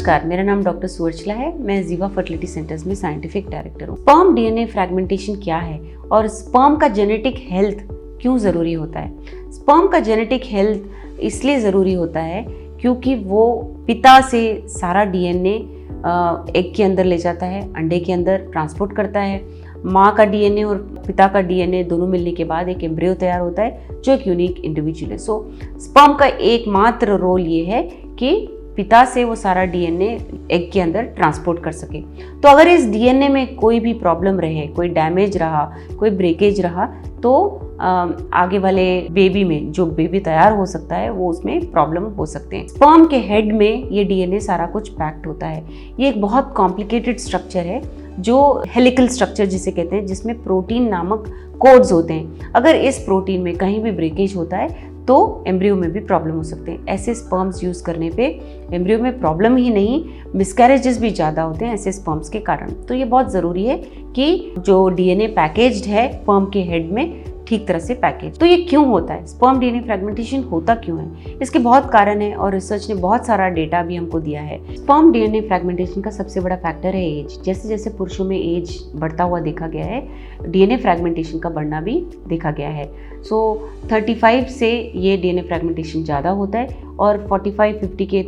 नमस्कार, मेरा नाम डॉक्टर सुवर्चला है। मैं जीवा फर्टिलिटी सेंटर्स में साइंटिफिक डायरेक्टर हूँ। स्पर्म डीएनए फ्रैगमेंटेशन क्या है और स्पर्म का जेनेटिक हेल्थ क्यों ज़रूरी होता है? स्पर्म का जेनेटिक हेल्थ इसलिए ज़रूरी होता है क्योंकि वो पिता से सारा डीएनए एग के अंदर ले जाता है, अंडे के अंदर ट्रांसपोर्ट करता है। माँ का डीएनए और पिता का डीएनए दोनों मिलने के बाद एक एम्ब्रियो तैयार होता है जो एक यूनिक इंडिविजुअल है। सो स्पर्म का एकमात्र रोल ये है कि पिता से वो सारा डीएनए एग के अंदर ट्रांसपोर्ट कर सके। तो अगर इस डीएनए में कोई भी प्रॉब्लम रहे, कोई डैमेज रहा, कोई ब्रेकेज रहा, तो आगे वाले बेबी में जो बेबी तैयार हो सकता है वो उसमें प्रॉब्लम हो सकते हैं। स्पर्म के हेड में ये डीएनए सारा कुछ पैक्ड होता है। ये एक बहुत कॉम्प्लिकेटेड स्ट्रक्चर है जो हेलिकल स्ट्रक्चर जिसे कहते हैं, जिसमें प्रोटीन नामक कोड्स होते हैं। अगर इस प्रोटीन में कहीं भी ब्रेकेज होता है तो एम्ब्रियो में भी प्रॉब्लम हो सकते हैं। ऐसे स्पर्म्स यूज़ करने पे एम्ब्रियो में प्रॉब्लम ही नहीं, मिसकैरेजेस भी ज़्यादा होते हैं ऐसे स्पर्म्स के कारण। तो ये बहुत ज़रूरी है कि जो डीएनए पैकेज्ड है स्पर्म के हेड में ठीक तरह से पैकेज। तो ये क्यों होता है? स्पर्म डीएनए फ्रैगमेंटेशन होता क्यों है? इसके बहुत कारण है और रिसर्च ने बहुत सारा डेटा भी हमको दिया है। स्पर्म डीएनए फ्रैगमेंटेशन का सबसे बड़ा फैक्टर है एज। जैसे जैसे पुरुषों में एज बढ़ता हुआ देखा गया है, डीएनए फ्रैगमेंटेशन का बढ़ना भी देखा गया है। सो 35 से ये डीएनए फ्रैगमेंटेशन ज़्यादा होता है और 45-50 के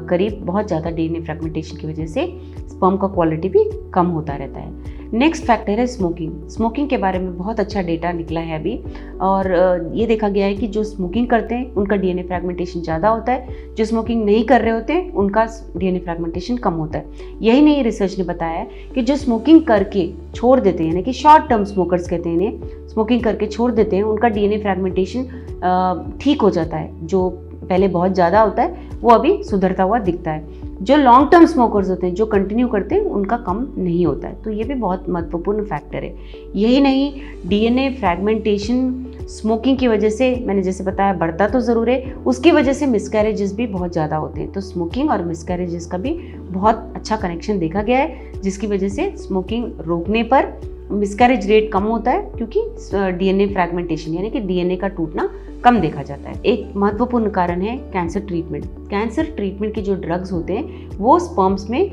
करीब बहुत ज़्यादा डीएनए फ्रैगमेंटेशन की वजह से स्पर्म का क्वालिटी भी कम होता रहता है। नेक्स्ट फैक्टर है स्मोकिंग। स्मोकिंग के बारे में बहुत अच्छा डेटा निकला है अभी और ये देखा गया है कि जो स्मोकिंग करते हैं उनका डीएनए फ्रैगमेंटेशन ज़्यादा होता है, जो स्मोकिंग नहीं कर रहे होते हैं उनका डीएनए फ्रैगमेंटेशन कम होता है। यही नहीं, रिसर्च ने बताया है कि जो स्मोकिंग करके छोड़ देते हैं, यानी कि शॉर्ट टर्म स्मोकर्स कहते हैं इन्हें, स्मोकिंग करके छोड़ देते हैं, उनका डीएनए फ्रैगमेंटेशन ठीक हो जाता है। जो पहले बहुत ज़्यादा होता है वो अभी सुधरता हुआ दिखता है। जो लॉन्ग टर्म स्मोकर्स होते हैं, जो कंटिन्यू करते हैं, उनका कम नहीं होता है। तो ये भी बहुत महत्वपूर्ण फैक्टर है। यही नहीं, डीएनए फ्रैगमेंटेशन स्मोकिंग की वजह से, मैंने जैसे बताया, बढ़ता तो ज़रूर है, उसकी वजह से मिसकैरेजेस भी बहुत ज़्यादा होते हैं। तो स्मोकिंग और मिसकैरेजेस का भी बहुत अच्छा कनेक्शन देखा गया है, जिसकी वजह से स्मोकिंग रोकने पर मिसकैरेज रेट कम होता है क्योंकि डीएनए फ्रैगमेंटेशन यानी कि डीएनए का टूटना कम देखा जाता है। एक महत्वपूर्ण कारण है कैंसर ट्रीटमेंट। कैंसर ट्रीटमेंट के जो ड्रग्स होते हैं वो स्पर्म्स में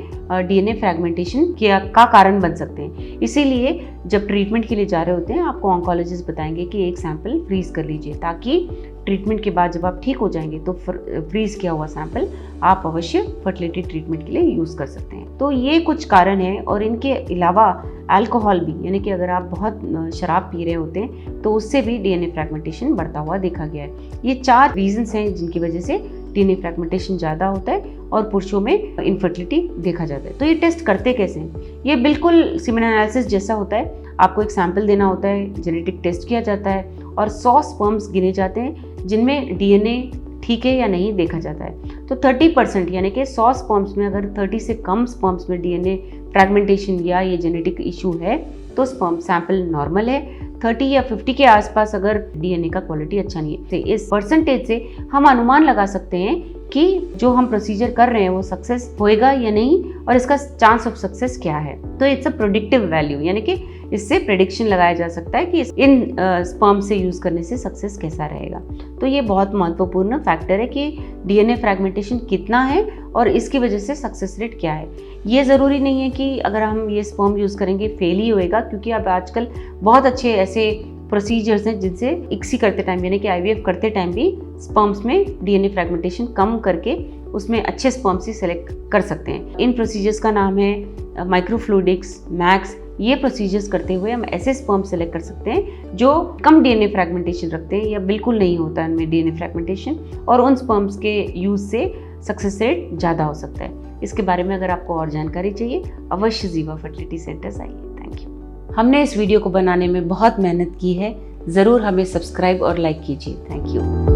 डीएनए फ्रैगमेंटेशन का कारण बन सकते हैं। इसीलिए जब ट्रीटमेंट के लिए जा रहे होते हैं आपको ऑन्कोलॉजिस्ट बताएंगे कि एक सैंपल फ्रीज कर लीजिए, ताकि ट्रीटमेंट के बाद जब आप ठीक हो जाएंगे तो फ्रीज किया हुआ सैंपल आप अवश्य फर्टिलिटी ट्रीटमेंट के लिए यूज़ कर सकते हैं। तो ये कुछ कारण हैं और इनके अलावा अल्कोहल भी, यानी कि अगर आप बहुत शराब पी रहे होते हैं तो उससे भी डीएनए फ्रैगमेंटेशन बढ़ता हुआ देखा गया है। ये 4 रीजंस हैं जिनकी वजह से डीएनए फ्रैगमेंटेशन ज़्यादा होता है और पुरुषों में इनफर्टिलिटी देखा जाता है। तो ये टेस्ट करते कैसे हैं? ये बिल्कुल सीमेन एनालिसिस जैसा होता है। आपको एक सैंपल देना होता है, जेनेटिक टेस्ट किया जाता है और 100 स्पर्म्स गिने जाते हैं जिनमें डीएनए ठीक है या नहीं देखा जाता है। तो 30% यानी कि 100 स्पर्म्स में अगर 30 से कम स्पर्म्स में डीएनए फ्रैगमेंटेशन या ये जेनेटिक इशू है तो स्पर्म सैंपल नॉर्मल है। 30 या 50 के आसपास अगर डीएनए का क्वालिटी अच्छा नहीं है, तो इस परसेंटेज से हम अनुमान लगा सकते हैं कि जो हम प्रोसीजर कर रहे हैं वो सक्सेस होएगा या नहीं और इसका चांस ऑफ सक्सेस क्या है। तो इट्स अ प्रेडिक्टिव वैल्यू, यानी कि इससे प्रेडिक्शन लगाया जा सकता है कि इन स्पर्म से यूज़ करने से सक्सेस कैसा रहेगा। तो ये बहुत महत्वपूर्ण फैक्टर है कि डीएनए फ्रैगमेंटेशन कितना है और इसकी वजह से सक्सेस रेट क्या है। ये ज़रूरी नहीं है कि अगर हम ये स्पर्म यूज़ करेंगे फेल ही होएगा, क्योंकि अब आजकल बहुत अच्छे ऐसे प्रोसीजर्स हैं जिनसे इक्सी करते टाइम यानी कि आईवीएफ करते टाइम भी स्पर्म्स में डीएनए फ्रैगमेंटेशन कम करके उसमें अच्छे स्पर्म्स ही सेलेक्ट कर सकते हैं। इन प्रोसीजर्स का नाम है माइक्रोफ्लूइडिक्स, मैक्स। ये प्रोसीजर्स करते हुए हम ऐसे स्पर्म सेलेक्ट कर सकते हैं जो कम डीएनए फ्रैगमेंटेशन रखते हैं या बिल्कुल नहीं होता उनमें डीएनए फ्रैगमेंटेशन, और उन स्पर्म्स के यूज़ से सक्सेस रेट ज़्यादा हो सकता है। इसके बारे में अगर आपको और जानकारी चाहिए अवश्य जीवा फर्टिलिटी सेंटर्स आइए। Thank you. हमने इस वीडियो को बनाने में बहुत मेहनत की है, ज़रूर हमें सब्सक्राइब और लाइक कीजिए। Thank you.